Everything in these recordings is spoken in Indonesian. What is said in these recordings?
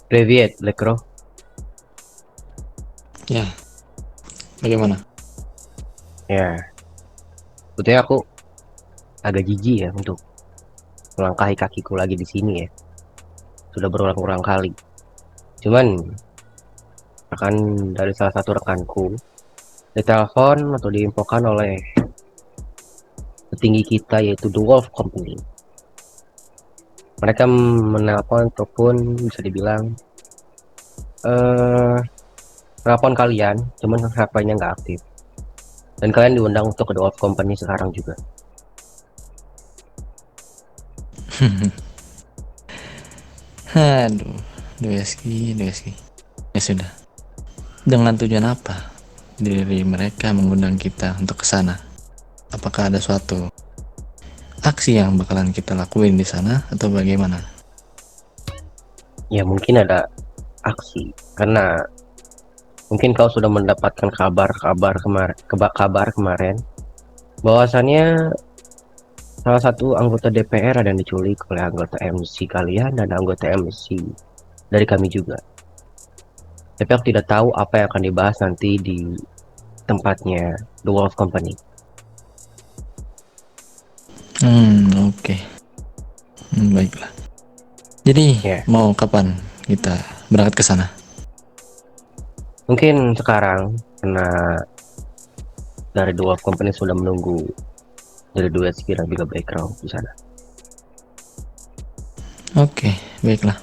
Privet, Lekro. Ya, bagaimana? Ya, sebetulnya aku agak jijik ya untuk melangkahi kakiku lagi di sini ya. Sudah berulang-ulang kali. Cuman, akan dari salah satu rekanku ditelepon atau diinfokan oleh petinggi kita yaitu The Wolf Company. Mereka menelpon ataupun bisa dibilang eh telepon kalian, cuman HP-nya nggak aktif. Dan kalian diundang untuk ke The Wolf Company sekarang juga. Aduh, Doeski, Doeski. Ya sudah. Dengan tujuan apa dari mereka mengundang kita untuk ke sana? Apakah ada suatu aksi yang bakalan kita lakuin di sana atau bagaimana? Ya mungkin ada aksi karena mungkin kau sudah mendapatkan kabar kemarin bahwasannya salah satu anggota DPR ada yang diculik oleh anggota MC kalian dan anggota MC dari kami juga. Tapi aku tidak tahu apa yang akan dibahas nanti di tempatnya The Wolf Company. Oke. Baiklah. Jadi, Ya, mau kapan kita berangkat ke sana? mungkin sekarang karena dari The Wolf Company sudah menunggu dari dua sekira juga background di sana. Oke, baiklah.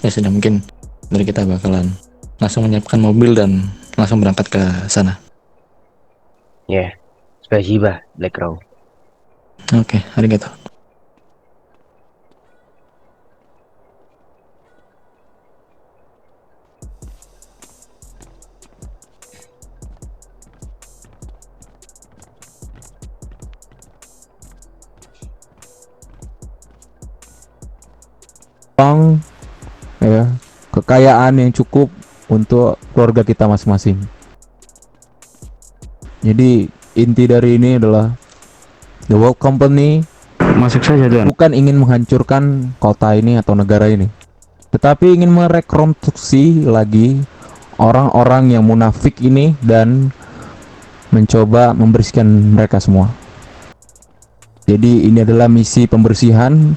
Ya sudah, mungkin dari kita bakalan langsung menyiapkan mobil dan langsung berangkat ke sana. Ya, spasiba Black Crow. Oke, arigato. Uang, ya, kekayaan yang cukup untuk keluarga kita masing-masing. Jadi inti dari ini adalah The World Company Masuk saja Tuan. bukan ingin menghancurkan kota ini atau negara ini, tetapi ingin merekonstruksi lagi orang-orang yang munafik ini dan mencoba membersihkan mereka semua. Jadi ini adalah misi pembersihan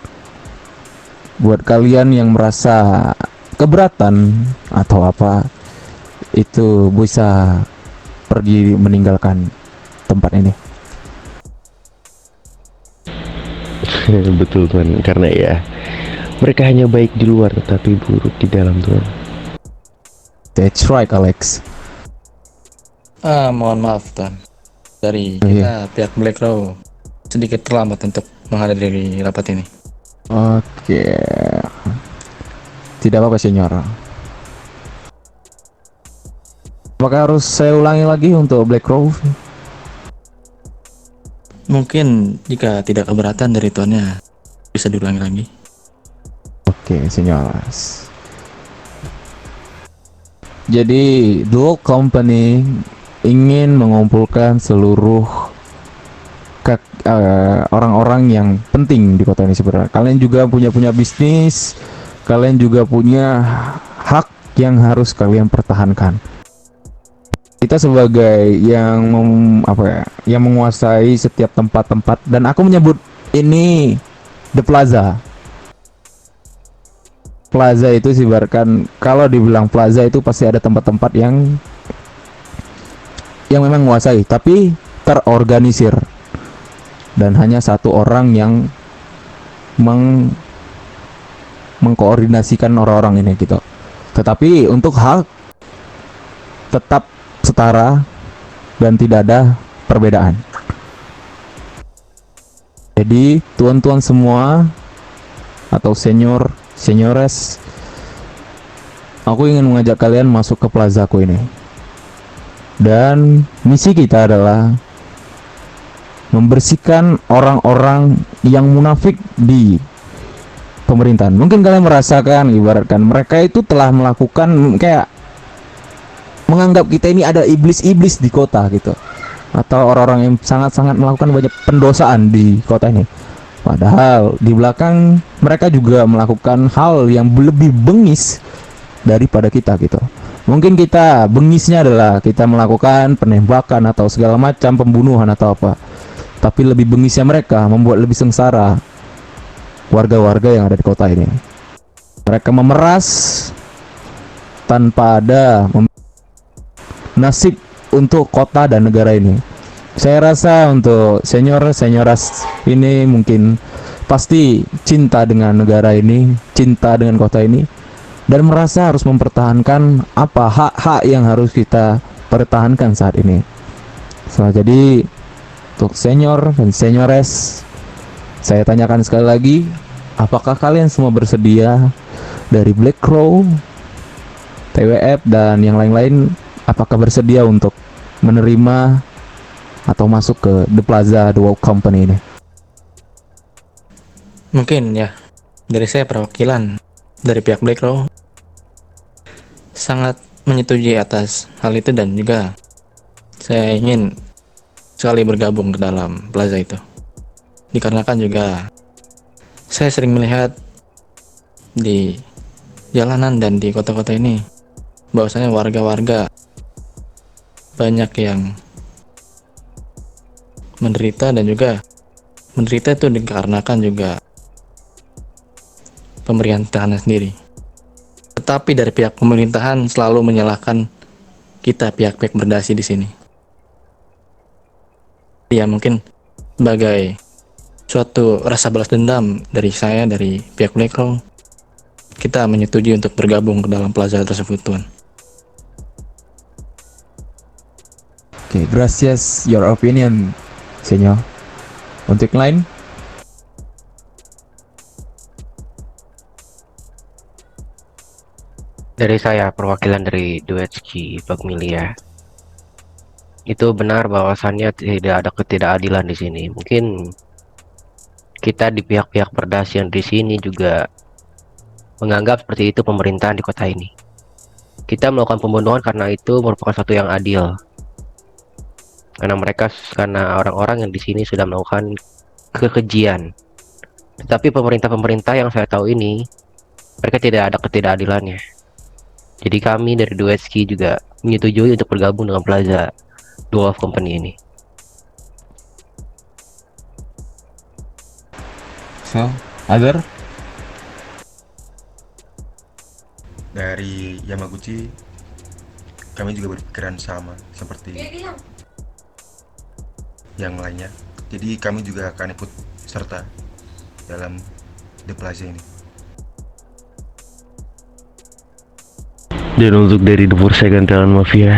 buat kalian yang merasa keberatan atau apa, itu bisa pergi meninggalkan tempat ini. Betul Tuan, karena ya mereka hanya baik di luar tetapi buruk di dalam Tuan. That's right, Alex. Mohon maaf Tuan. Dari Iya. kita pihak Black Row sedikit terlambat untuk menghadiri rapat ini. Oke. Tidak apa-apa, Senior. Apakah harus saya ulangi lagi untuk Black Row? Mungkin jika tidak keberatan dari tuannya bisa diulangi lagi. Oke, Senior. Jadi, Dual Company ingin mengumpulkan seluruh orang-orang yang penting di kota ini sebenarnya. Kalian juga punya bisnis, kalian juga punya hak yang harus kalian pertahankan. Kita sebagai yang yang menguasai setiap tempat-tempat, dan aku menyebut ini The Plaza. Plaza itu ibaratkan, kalau dibilang plaza itu pasti ada tempat-tempat yang memang menguasai, tapi terorganisir. Dan hanya satu orang yang mengkoordinasikan orang-orang ini gitu. Tetapi untuk hak tetap setara dan tidak ada perbedaan. Jadi tuan-tuan semua atau seniores, aku ingin mengajak kalian masuk ke plazaku ini. Dan misi kita adalah membersihkan orang-orang yang munafik di pemerintahan. Mungkin kalian merasakan, ibaratkan mereka itu telah melakukan kayak menganggap kita ini ada iblis-iblis di kota gitu, atau orang-orang yang sangat-sangat melakukan banyak pendosaan di kota ini. Padahal di belakang mereka juga melakukan hal yang lebih bengis daripada kita gitu. Mungkin kita bengisnya adalah kita melakukan penembakan atau segala macam pembunuhan atau apa. Tapi lebih bengisnya mereka membuat lebih sengsara warga-warga yang ada di kota ini. Mereka memeras tanpa ada nasib untuk kota dan negara ini. Saya rasa untuk senioras ini mungkin pasti cinta dengan negara ini, cinta dengan kota ini, dan merasa harus mempertahankan apa hak-hak yang harus kita pertahankan saat ini. Jadi untuk senior dan seniores, saya tanyakan sekali lagi, apakah kalian semua bersedia dari Black Crow, TWF dan yang lain-lain, apakah bersedia untuk menerima atau masuk ke The Plaza The Wall Company ini? Mungkin ya, dari saya perwakilan dari pihak Black Crow sangat menyetujui atas hal itu, dan juga saya ingin sekali bergabung ke dalam plaza itu. Dikarenakan juga saya sering melihat di jalanan dan di kota-kota ini bahwasanya warga-warga banyak yang menderita, dan juga menderita itu dikarenakan juga pemerintahan sendiri. Tetapi dari pihak pemerintahan selalu menyalahkan kita pihak-pihak berdasi di sini. Ya mungkin sebagai suatu rasa balas dendam dari saya, dari pihak Black Crow, kita menyetujui untuk bergabung ke dalam plaza tersebut, Tuan. Oke, gracias your opinion, senor. Untuk yang lain? Dari saya, perwakilan dari Duetski Bagmilia. Itu benar bahwasannya tidak ada ketidakadilan di sini. Mungkin kita di pihak-pihak berdasi yang di sini juga menganggap seperti itu pemerintahan di kota ini. Kita melakukan pembunuhan karena itu merupakan satu yang adil. Karena orang-orang yang di sini sudah melakukan kekejian. Tetapi pemerintah-pemerintah yang saya tahu ini, mereka tidak ada ketidakadilannya. Jadi kami dari Duetski juga menyetujui untuk bergabung dengan Plaza The Wolf Company ini. So, other? Dari Yamaguchi, kami juga berpikiran sama seperti yang lainnya. Jadi kami juga akan ikut serta dalam The Plaza ini. Dan untuk dari The Forsaken Talent Mafia,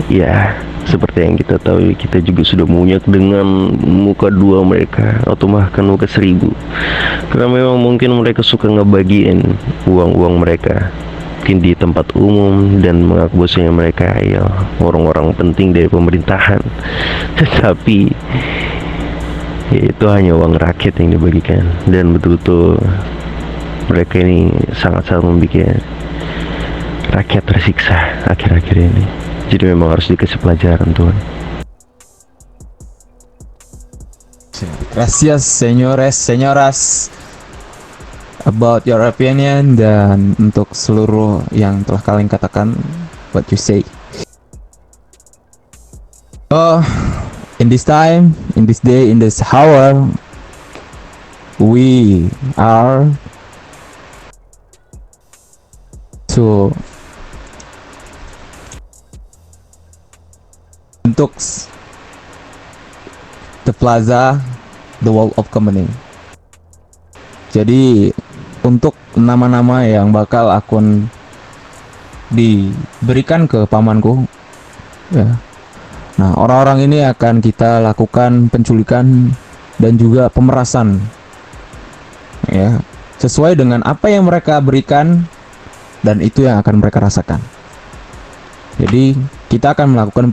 ya seperti yang kita tahu, kita juga sudah munyak dengan muka dua mereka atau bahkan muka 1000. Karena memang mungkin mereka suka ngebagiin uang-uang mereka mungkin di tempat umum dan mengaku bahwasanya mereka ya orang-orang penting dari pemerintahan. Tetapi ya, itu hanya uang rakyat yang dibagikan, dan betul-betul mereka ini sangat-sangat membuat rakyat tersiksa akhir-akhir ini. Jadi memang harus dikasih pelajaran, Tuhan. Gracias, señores, señoras, about your opinion, dan untuk seluruh yang telah kalian katakan, what you say. Oh, in this time, in this day, in this hour, we are to untuk The Plaza The Wall of Company. Jadi untuk nama-nama yang bakal akun diberikan ke pamanku, ya. Nah, orang-orang ini akan kita lakukan penculikan dan juga pemerasan, ya, sesuai dengan apa yang mereka berikan, dan itu yang akan mereka rasakan. Jadi kita akan melakukan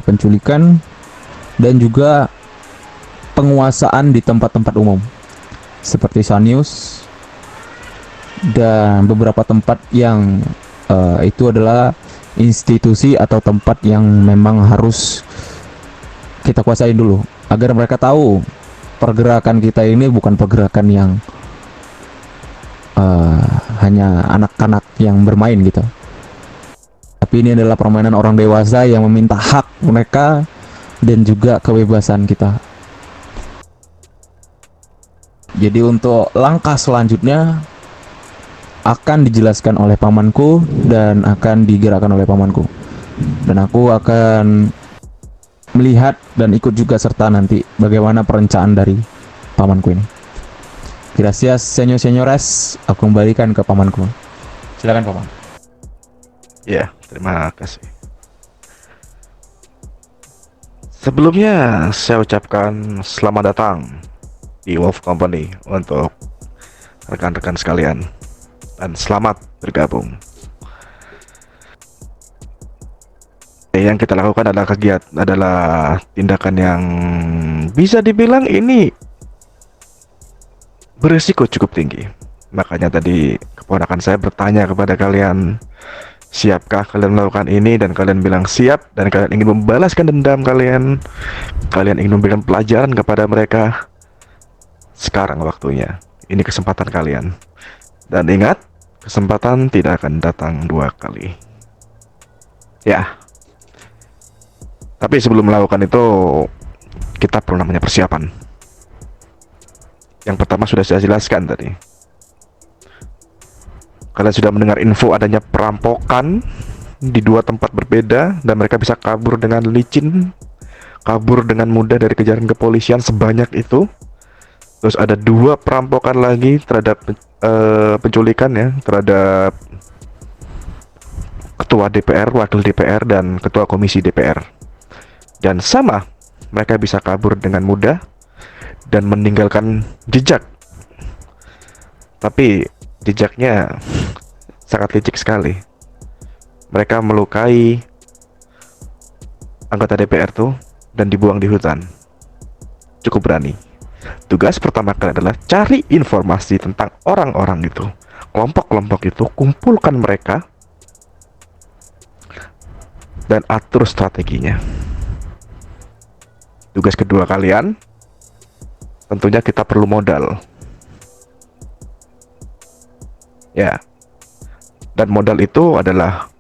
penculikan dan juga penguasaan di tempat-tempat umum seperti Sanius dan beberapa tempat yang itu adalah institusi atau tempat yang memang harus kita kuasai dulu, agar mereka tahu pergerakan kita ini bukan pergerakan yang hanya anak-anak yang bermain gitu. Tapi ini adalah permainan orang dewasa yang meminta hak mereka dan juga kebebasan kita. Jadi untuk langkah selanjutnya akan dijelaskan oleh pamanku dan akan digerakkan oleh pamanku. Dan aku akan melihat dan ikut juga serta nanti bagaimana perencanaan dari pamanku ini. Gracias señores, aku kembalikan ke pamanku. Silakan paman. Ya, terima kasih. Sebelumnya saya ucapkan selamat datang di Wolf Company untuk rekan-rekan sekalian dan selamat bergabung. Yang kita lakukan adalah tindakan yang bisa dibilang ini berisiko cukup tinggi. Makanya tadi keponakan saya bertanya kepada kalian, siapkah kalian melakukan ini, dan kalian bilang siap, dan kalian ingin membalaskan dendam kalian ingin memberikan pelajaran kepada mereka. Sekarang waktunya, ini kesempatan kalian. Dan ingat, kesempatan tidak akan datang 2 kali. Ya. Tapi sebelum melakukan itu, kita perlu namanya persiapan. Yang pertama sudah saya jelaskan tadi. Kalian sudah mendengar info adanya perampokan di 2 tempat berbeda, dan mereka bisa kabur dengan licin, kabur dengan mudah dari kejaran kepolisian sebanyak itu. Terus ada 2 perampokan lagi terhadap penculikan ya, terhadap ketua DPR, wakil DPR, dan ketua komisi DPR. Dan sama, mereka bisa kabur dengan mudah dan meninggalkan jejak. Tapi jejaknya sangat licik sekali. Mereka melukai anggota DPR tuh dan dibuang di hutan. Cukup berani. Tugas pertama kalian adalah cari informasi tentang orang-orang itu, kelompok-kelompok itu, kumpulkan mereka dan atur strateginya. Tugas kedua kalian, tentunya kita perlu modal. Ya. Dan modal itu adalah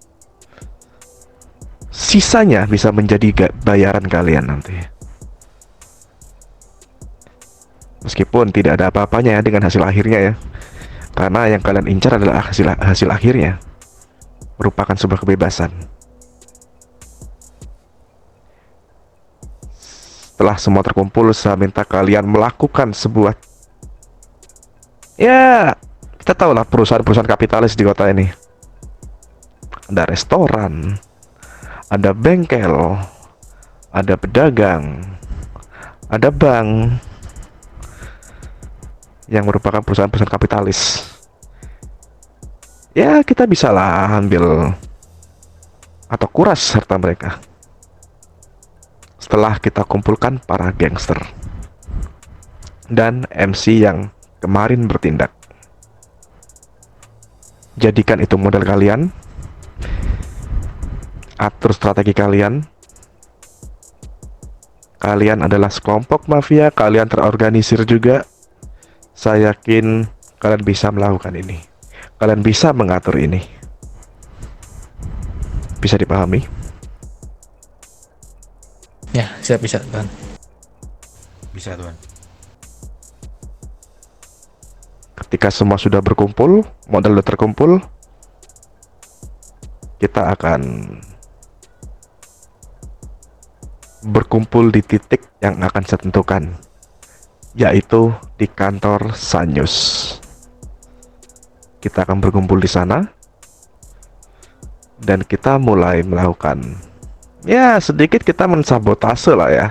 sisanya bisa menjadi bayaran kalian nanti. Meskipun tidak ada apa-apanya ya dengan hasil akhirnya ya. Karena yang kalian incar adalah hasil akhirnya. Merupakan sebuah kebebasan. Setelah semua terkumpul, saya minta kalian melakukan sebuah, ya, kita tahu lah perusahaan-perusahaan kapitalis di kota ini. Ada restoran, ada bengkel, ada pedagang, ada bank, yang merupakan perusahaan-perusahaan kapitalis. Ya, kita bisa lah ambil atau kuras harta mereka. Setelah kita kumpulkan para gangster dan MC yang kemarin bertindak. Jadikan itu modal kalian. Atur strategi kalian. Kalian adalah sekelompok mafia, kalian terorganisir juga. Saya yakin kalian bisa melakukan ini. Kalian bisa mengatur ini. Bisa dipahami? Ya, siap, bisa, Tuan. Bisa, Tuan. Ketika semua sudah berkumpul, modal sudah terkumpul, kita akan berkumpul di titik yang akan saya tentukan, yaitu di kantor Sanyus. Kita akan berkumpul di sana dan kita mulai melakukan, ya, sedikit kita mensabotase lah ya.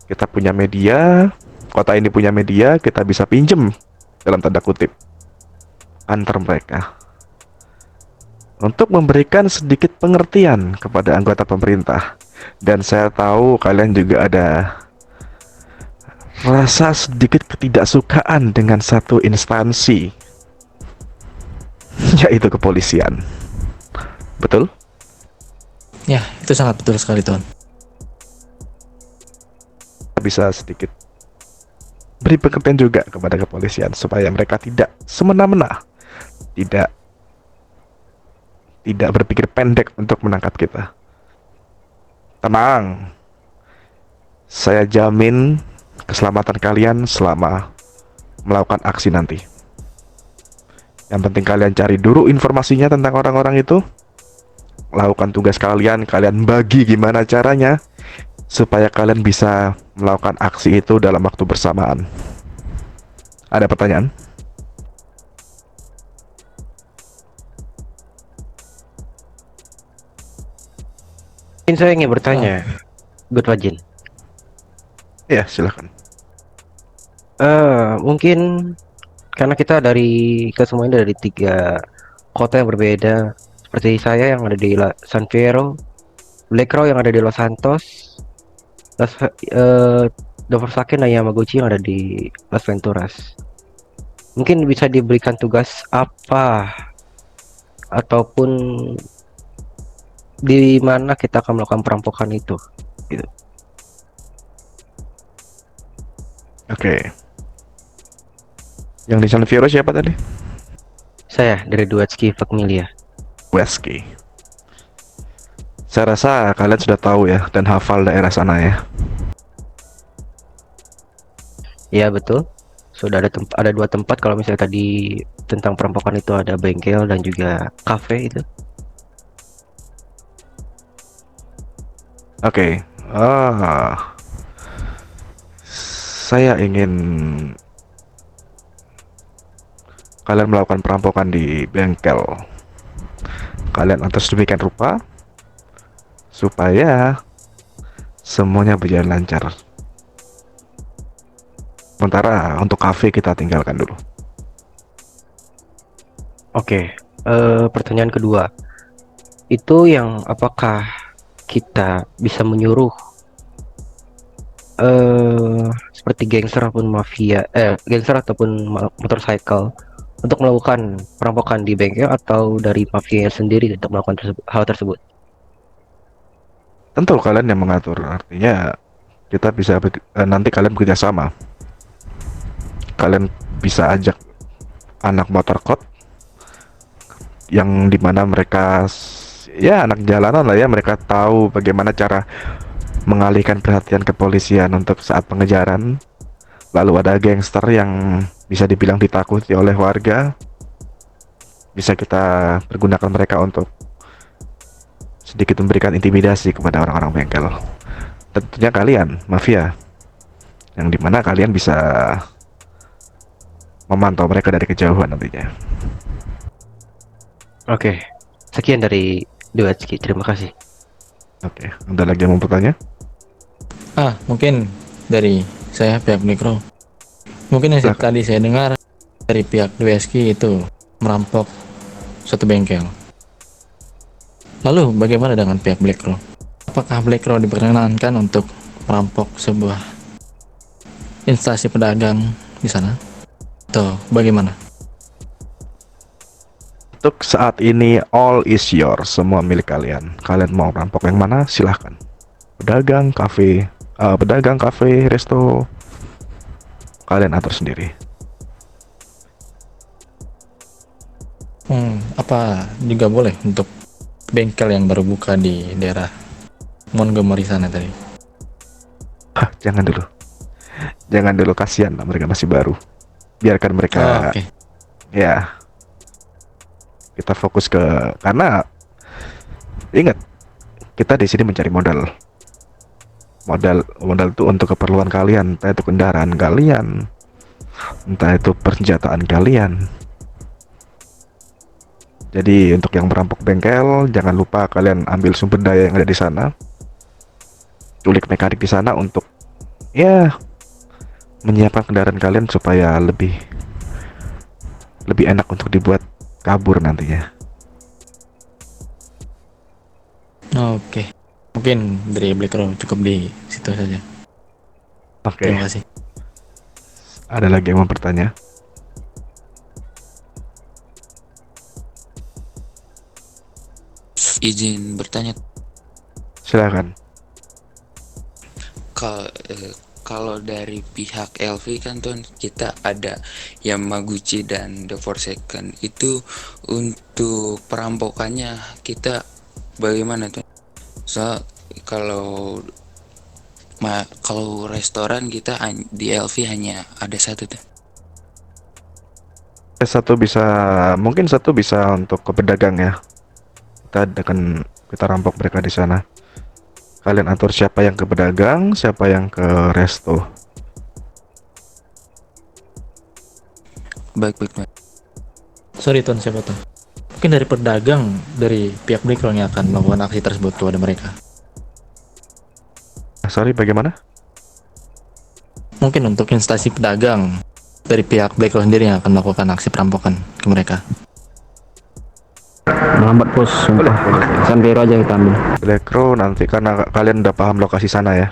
Kita punya media, kota ini punya media, kita bisa pinjem dalam tanda kutip antar mereka untuk memberikan sedikit pengertian kepada anggota pemerintah. Dan saya tahu kalian juga ada rasa sedikit ketidaksukaan dengan satu instansi, yaitu kepolisian. Betul? Ya, itu sangat betul sekali, Tuan. Bisa sedikit beri pengertian juga kepada kepolisian supaya mereka tidak semena-mena, tidak tidak berpikir pendek untuk menangkap kita. Tenang, saya jamin keselamatan kalian selama melakukan aksi nanti. Yang penting kalian cari dulu informasinya tentang orang-orang itu, lakukan tugas kalian, kalian bagi gimana caranya supaya kalian bisa melakukan aksi itu dalam waktu bersamaan. Ada pertanyaan? Mungkin saya ingin bertanya, Good Wajin. Ya, silakan. Mungkin karena kita kesemuanya dari 3 kota yang berbeda. Seperti saya yang ada di San Fierro, Black Crow yang ada di Los Santos, Doversaki dan Yamaguchi yang ada di Las Venturas. Mungkin bisa diberikan tugas apa ataupun di mana kita akan melakukan perampokan itu, gitu. Oke. Yang di San Fierro siapa tadi? Saya dari Duatski Fakmilia. Weski. Saya rasa kalian sudah tahu ya dan hafal daerah sana ya. Ya betul. Sudah ada 2 tempat. Kalau misalnya tadi tentang perampokan itu ada bengkel dan juga kafe itu. Oke. Saya ingin kalian melakukan perampokan di bengkel. Kalian atas demikian rupa supaya semuanya berjalan lancar. Sementara untuk kafe kita tinggalkan dulu. Oke. Pertanyaan kedua. Itu yang apakah kita bisa menyuruh seperti gangster ataupun mafia, gangster ataupun motorcycle untuk melakukan perampokan di bengkel atau dari mafia sendiri untuk melakukan hal tersebut? Tentu kalian yang mengatur. Artinya kita bisa nanti kalian bekerja sama. Kalian bisa ajak anak motorcode yang dimana mereka ya anak jalanan lah ya, mereka tahu bagaimana cara mengalihkan perhatian kepolisian untuk saat pengejaran. Lalu ada gangster yang bisa dibilang ditakuti oleh warga, bisa kita pergunakan mereka untuk sedikit memberikan intimidasi kepada orang-orang bengkel. Tentunya kalian mafia, yang dimana kalian bisa memantau mereka dari kejauhan nantinya. Oke. Sekian dari Duatski. Terima kasih. Oke, ada lagi yang mau bertanya? Mungkin dari saya pihak Mikro. Mungkin yang Silakan. tadi saya dengar dari pihak DWSK itu merampok suatu bengkel. Lalu bagaimana dengan pihak Black Crow? Apakah Black Crow diperkenankan untuk merampok sebuah instansi pedagang di sana? Atau bagaimana? Untuk saat ini all is yours, semua milik kalian. Kalian mau rampok yang mana? Silahkan. Pedagang, kafe, resto, kalian atur sendiri. Apa juga boleh untuk bengkel yang baru buka di daerah Montgomery sana tadi? Jangan dulu, kasihan lah, mereka masih baru. Biarkan mereka. Oke. Ya, kita fokus karena ingat, kita di sini mencari modal itu untuk keperluan kalian, entah itu kendaraan kalian, entah itu persenjataan kalian. Jadi untuk yang merampok bengkel, jangan lupa kalian ambil sumber daya yang ada di sana, culik mekanik di sana untuk ya menyiapkan kendaraan kalian supaya lebih enak untuk dibuat kabur nantinya. Oke. Mungkin dari Black Crow cukup di situ saja. Oke. Terima kasih. Ada lagi yang mau bertanya? Izin bertanya, Silakan. kalau dari pihak LV kan Tuan, kita ada Yamaguchi dan The Forsaken. Itu untuk perampokannya kita bagaimana Tuan? So kalau kalau restoran kita di LV hanya ada satu Tuan. Mungkin satu bisa untuk ke pedagang ya. Kita rampok mereka di sana. Kalian atur siapa yang ke pedagang, siapa yang ke resto. Baik Tuan. Sorry Tuan, siapa tuh? Mungkin dari pedagang, dari pihak Blackrock yang akan melakukan aksi tersebut kepada mereka. Sorry, bagaimana? Mungkin untuk instansi pedagang, dari pihak Blackrock sendiri yang akan melakukan aksi perampokan ke mereka. Melambat bos, sumpah. Sandero aja kita ambil. Black Crow nanti karena kalian udah paham lokasi sana ya.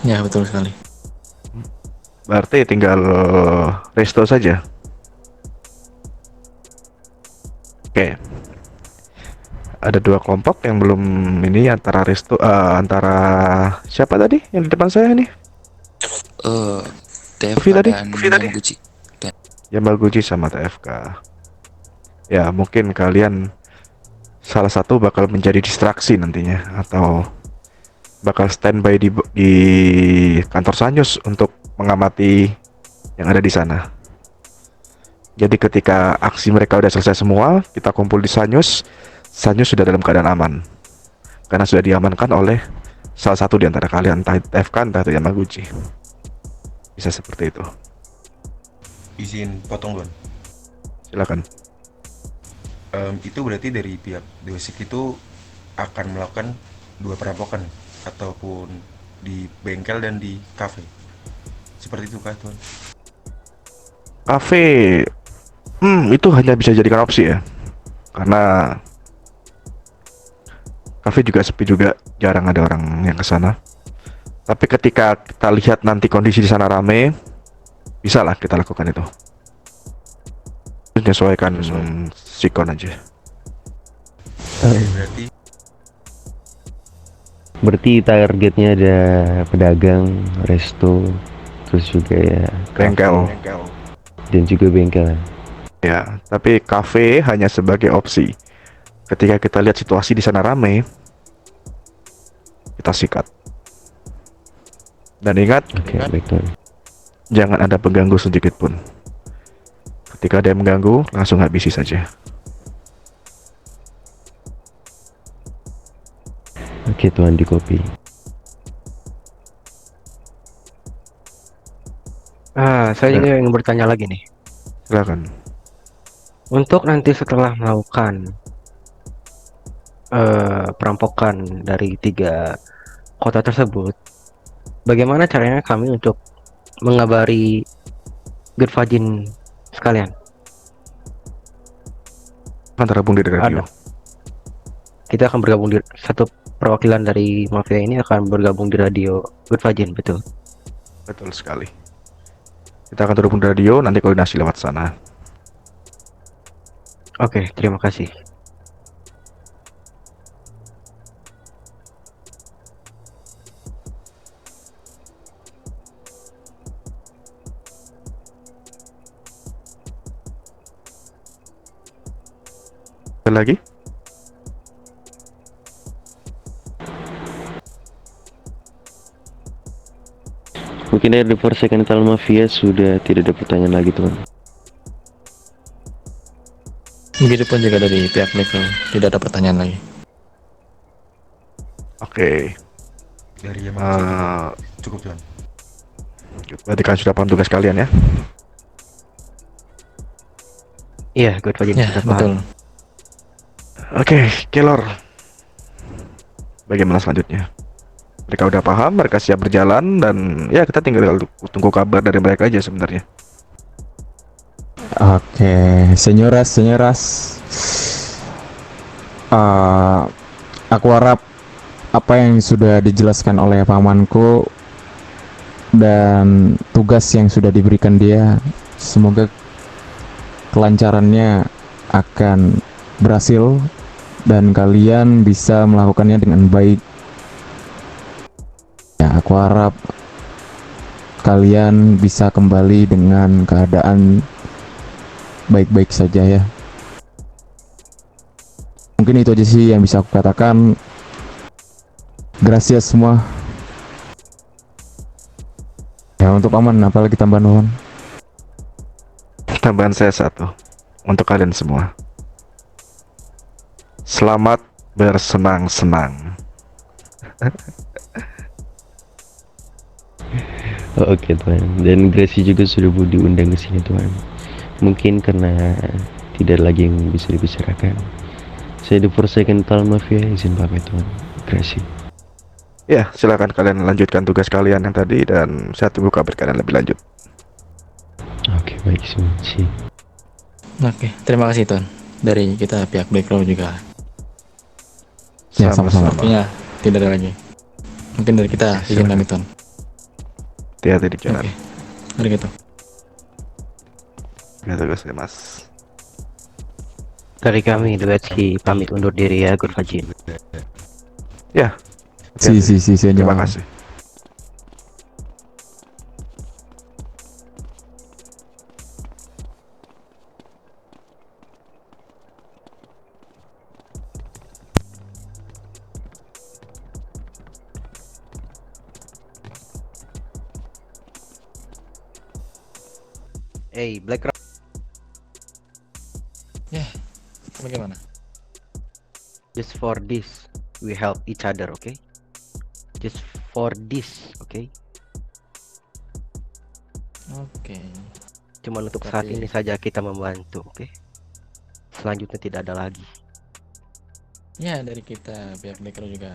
Ya betul sekali. Berarti tinggal resto saja. Oke. Ada dua kelompok yang belum ini antara siapa tadi yang di depan saya ini? TFK tadi? dan Yamaguchi. Yamaguchi sama TFK. Ya, mungkin kalian salah satu bakal menjadi distraksi nantinya atau bakal standby di kantor Sanyus untuk mengamati yang ada di sana. Jadi ketika aksi mereka udah selesai semua, kita kumpul di Sanyus. Sanyus sudah dalam keadaan aman karena sudah diamankan oleh salah satu di antara kalian, entah TFK entah itu Yamaguchi. Bisa seperti itu. Izin potong Don. Silakan. Itu berarti dari pihak Dewasik itu akan melakukan dua perampokan ataupun di bengkel dan di kafe. Seperti itu kah Tuan? Kafe, itu hanya bisa jadikan opsi ya, karena kafe juga sepi juga, jarang ada orang yang kesana. Tapi ketika kita lihat nanti kondisi di sana rame, bisa lah kita lakukan itu. Menyesuaikan sikon aja. Berarti targetnya ada pedagang, resto, terus juga ya Bengkel. dan juga bengkel. Ya, tapi kafe hanya sebagai opsi. Ketika kita lihat situasi di sana rame, kita sikat. Dan ingat, Oke, baik Tuan. jangan ada pengganggu sedikit pun. Ketika ada yang mengganggu, langsung habisi saja. Oke Tuan, di kopi. Saya juga ingin bertanya lagi nih. Silakan. Untuk nanti setelah melakukan perampokan dari 3 kota tersebut, bagaimana caranya kami untuk mengabari Good Fajin sekalian? Akan terhubung di radio. Kita akan bergabung di satu perwakilan dari mafia ini akan bergabung di radio Good Fajin, betul? Betul sekali. Kita akan terhubung di radio, nanti koordinasi lewat sana. Oke, terima kasih. Ada lagi? Mungkin dari The Forsaken Metal Mafia sudah tidak ada pertanyaan lagi Tuan. Begitupun juga dari pihak Blackrock, tidak ada pertanyaan lagi. Oke. Dari Yamaguchi cukup Tuan. Berarti kan sudah paham tugas kalian ya? Iya, Good Fajin Ya sudah paham. betul. Oke, Kelor. Bagaimana selanjutnya? Mereka udah paham, mereka siap berjalan, dan ya kita tinggal tunggu kabar dari mereka aja sebenarnya. Oke, senyoras. Aku harap apa yang sudah dijelaskan oleh pamanku dan tugas yang sudah diberikan dia, semoga kelancarannya akan berhasil dan kalian bisa melakukannya dengan baik. Ya, aku harap kalian bisa kembali dengan keadaan baik-baik saja ya. Mungkin itu aja sih yang bisa aku katakan. Gracias semua. Ya, untuk aman, apalagi tambahan Wawan? Tambahan saya satu untuk kalian semua. Selamat bersenang-senang. Oke Tuhan, dan Gracie juga sudah diundang ke sini Tuhan. Mungkin karena tidak lagi yang bisa dibicarakan, saya di Forsaken Total Mafia izin pamit Tuhan. Gracie. Ya, silakan kalian lanjutkan tugas kalian yang tadi dan saya tunggu kabar kalian lebih lanjut. Oke, baik semua sih. Oke, terima kasih Ton. Dari kita pihak Black Row juga. Ya, sama-sama. Sepertinya tidak ada lagi. Mungkin dari kita izin pamit Ton. Hati-hati di jalan. Oke, mari gitu. Ya, tugas ya, Mas. Dari kami Duetski pamit undur diri ya, Good Fajin. Ya. Si, Terima kasih. Hey, Black Rock. Ya, bagaimana? Just for this, we help each other, okay? Just for this, okay? Oke. Cuman untuk saat Tapi- ini saja kita membantu, oke? Selanjutnya tidak ada lagi. Ya, dari kita pihak Black Row juga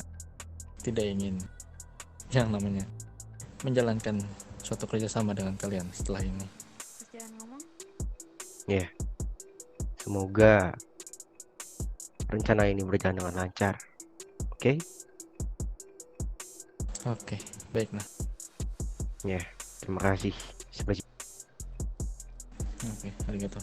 tidak ingin yang namanya menjalankan suatu kerjasama dengan kalian setelah ini. Semoga rencana ini berjalan dengan lancar, oke? Oke, baiklah. Terima kasih. Sampai Oke, arigato.